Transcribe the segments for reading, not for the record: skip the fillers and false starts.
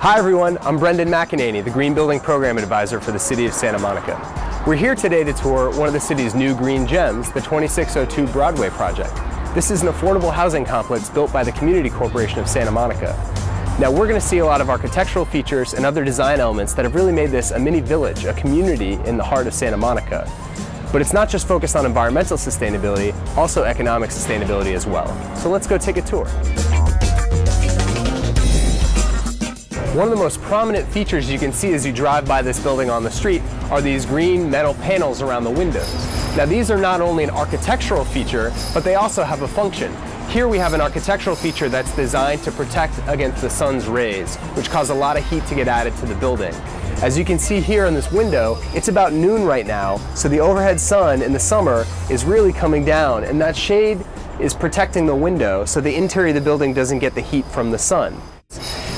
Hi everyone, I'm Brenden McEneaney, the Green Building Program Advisor for the City of Santa Monica. We're here today to tour one of the city's new green gems, the 2602 Broadway project. This is an affordable housing complex built by the Community Corporation of Santa Monica. Now we're going to see a lot of architectural features and other design elements that have really made this a mini village, a community in the heart of Santa Monica. But it's not just focused on environmental sustainability, also economic sustainability as well. So let's go take a tour. One of the most prominent features you can see as you drive by this building on the street are these green metal panels around the windows. Now these are not only an architectural feature, but they also have a function. Here we have an architectural feature that's designed to protect against the sun's rays, which cause a lot of heat to get added to the building. As you can see here in this window, it's about noon right now, so the overhead sun in the summer is really coming down, and that shade is protecting the window so the interior of the building doesn't get the heat from the sun.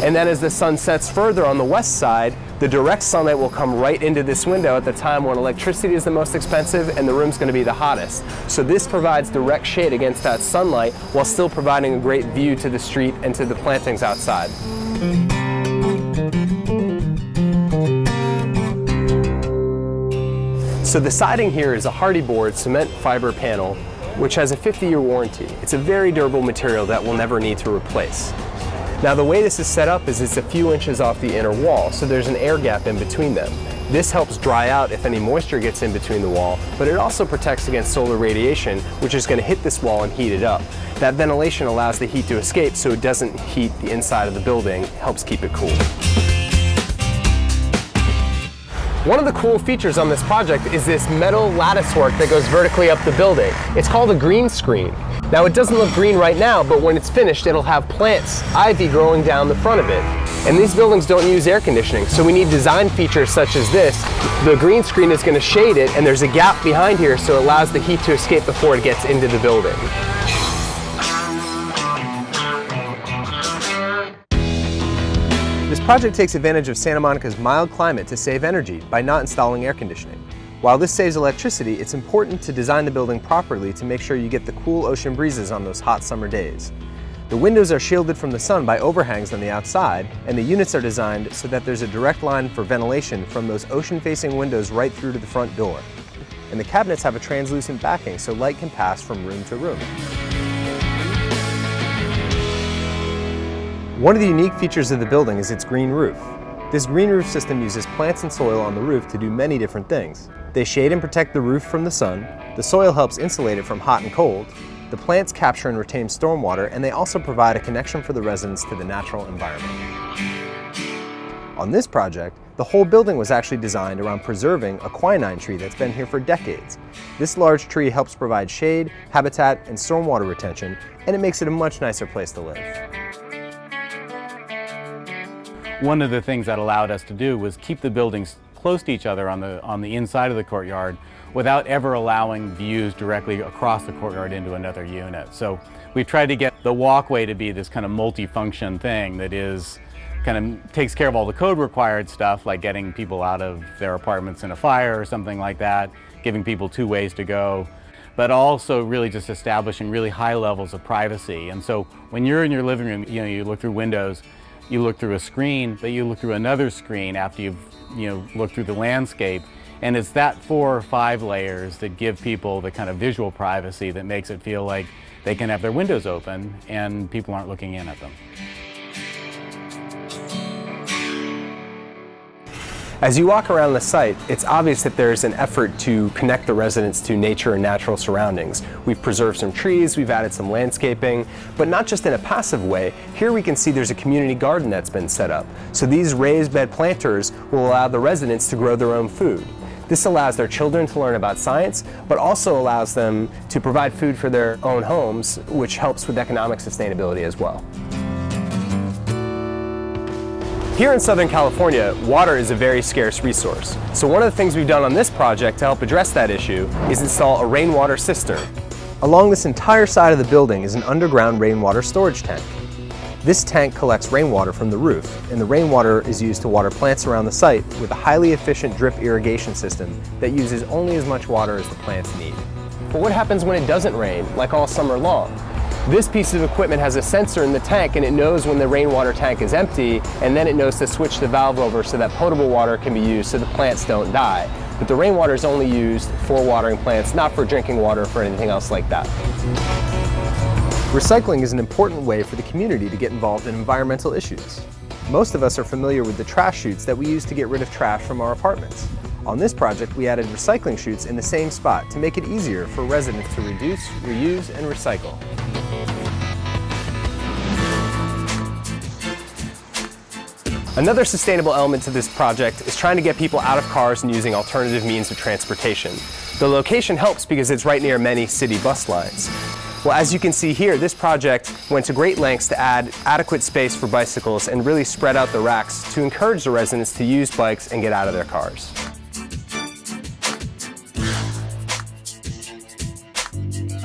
And then as the sun sets further on the west side, the direct sunlight will come right into this window at the time when electricity is the most expensive and the room's going to be the hottest. So this provides direct shade against that sunlight while still providing a great view to the street and to the plantings outside. So the siding here is a hardy board cement fiber panel which has a 50-year warranty. It's a very durable material that we'll never need to replace. Now the way this is set up is it's a few inches off the inner wall, so there's an air gap in between them. This helps dry out if any moisture gets in between the wall, but it also protects against solar radiation, which is going to hit this wall and heat it up. That ventilation allows the heat to escape so it doesn't heat the inside of the building, helps keep it cool. One of the cool features on this project is this metal lattice work that goes vertically up the building. It's called a green screen. Now it doesn't look green right now, but when it's finished it'll have plants, ivy growing down the front of it. And these buildings don't use air conditioning, so we need design features such as this. The green screen is going to shade it, and there's a gap behind here so it allows the heat to escape before it gets into the building. This project takes advantage of Santa Monica's mild climate to save energy by not installing air conditioning. While this saves electricity, it's important to design the building properly to make sure you get the cool ocean breezes on those hot summer days. The windows are shielded from the sun by overhangs on the outside, and the units are designed so that there's a direct line for ventilation from those ocean-facing windows right through to the front door. And the cabinets have a translucent backing so light can pass from room to room. One of the unique features of the building is its green roof. This green roof system uses plants and soil on the roof to do many different things. They shade and protect the roof from the sun, the soil helps insulate it from hot and cold, the plants capture and retain stormwater, and they also provide a connection for the residents to the natural environment. On this project, the whole building was actually designed around preserving a quinine tree that's been here for decades. This large tree helps provide shade, habitat, and stormwater retention, and it makes it a much nicer place to live. One of the things that allowed us to do was keep the buildings close to each other on the inside of the courtyard without ever allowing views directly across the courtyard into another unit. So we've tried to get the walkway to be this kind of multi-function thing that is takes care of all the code required stuff, like getting people out of their apartments in a fire or something like that, giving people two ways to go, but also really just establishing really high levels of privacy. And so when you're in your living room, you look through windows, you look through a screen, but you look through another screen after you've looked through the landscape. And it's that 4 or 5 layers that give people the kind of visual privacy that makes it feel like they can have their windows open and people aren't looking in at them. As you walk around the site, it's obvious that there's an effort to connect the residents to nature and natural surroundings. We've preserved some trees, we've added some landscaping, but not just in a passive way. Here we can see there's a community garden that's been set up. So these raised bed planters will allow the residents to grow their own food. This allows their children to learn about science, but also allows them to provide food for their own homes, which helps with economic sustainability as well. Here in Southern California, water is a very scarce resource. So one of the things we've done on this project to help address that issue is install a rainwater cistern. Along this entire side of the building is an underground rainwater storage tank. This tank collects rainwater from the roof, and the rainwater is used to water plants around the site with a highly efficient drip irrigation system that uses only as much water as the plants need. But what happens when it doesn't rain, like all summer long? This piece of equipment has a sensor in the tank, and it knows when the rainwater tank is empty, and then it knows to switch the valve over so that potable water can be used so the plants don't die. But the rainwater is only used for watering plants, not for drinking water or for anything else like that. Recycling is an important way for the community to get involved in environmental issues. Most of us are familiar with the trash chutes that we use to get rid of trash from our apartments. On this project, we added recycling chutes in the same spot to make it easier for residents to reduce, reuse, and recycle. Another sustainable element to this project is trying to get people out of cars and using alternative means of transportation. The location helps because it's right near many city bus lines. Well, as you can see here, this project went to great lengths to add adequate space for bicycles and really spread out the racks to encourage the residents to use bikes and get out of their cars.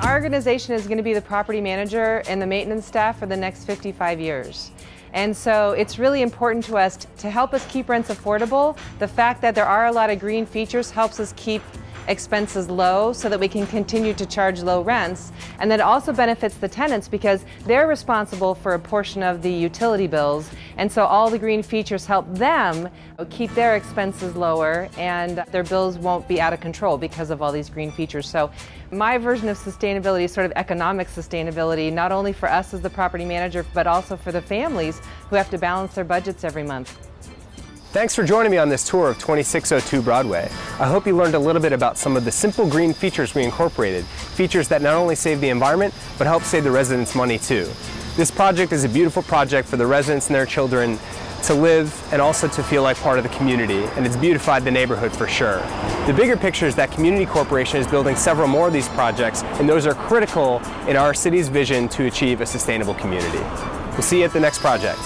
Our organization is going to be the property manager and the maintenance staff for the next 55 years. And so it's really important to us to help us keep rents affordable. The fact that there are a lot of green features helps us keep expenses low so that we can continue to charge low rents. And that also benefits the tenants because they're responsible for a portion of the utility bills. And so all the green features help them keep their expenses lower and their bills won't be out of control because of all these green features. So my version of sustainability is sort of economic sustainability, not only for us as the property manager, but also for the families who have to balance their budgets every month. Thanks for joining me on this tour of 2602 Broadway. I hope you learned a little bit about some of the simple green features we incorporated, features that not only save the environment, but help save the residents money too. This project is a beautiful project for the residents and their children to live and also to feel like part of the community, and it's beautified the neighborhood for sure. The bigger picture is that Community Corporation is building several more of these projects, and those are critical in our city's vision to achieve a sustainable community. We'll see you at the next project.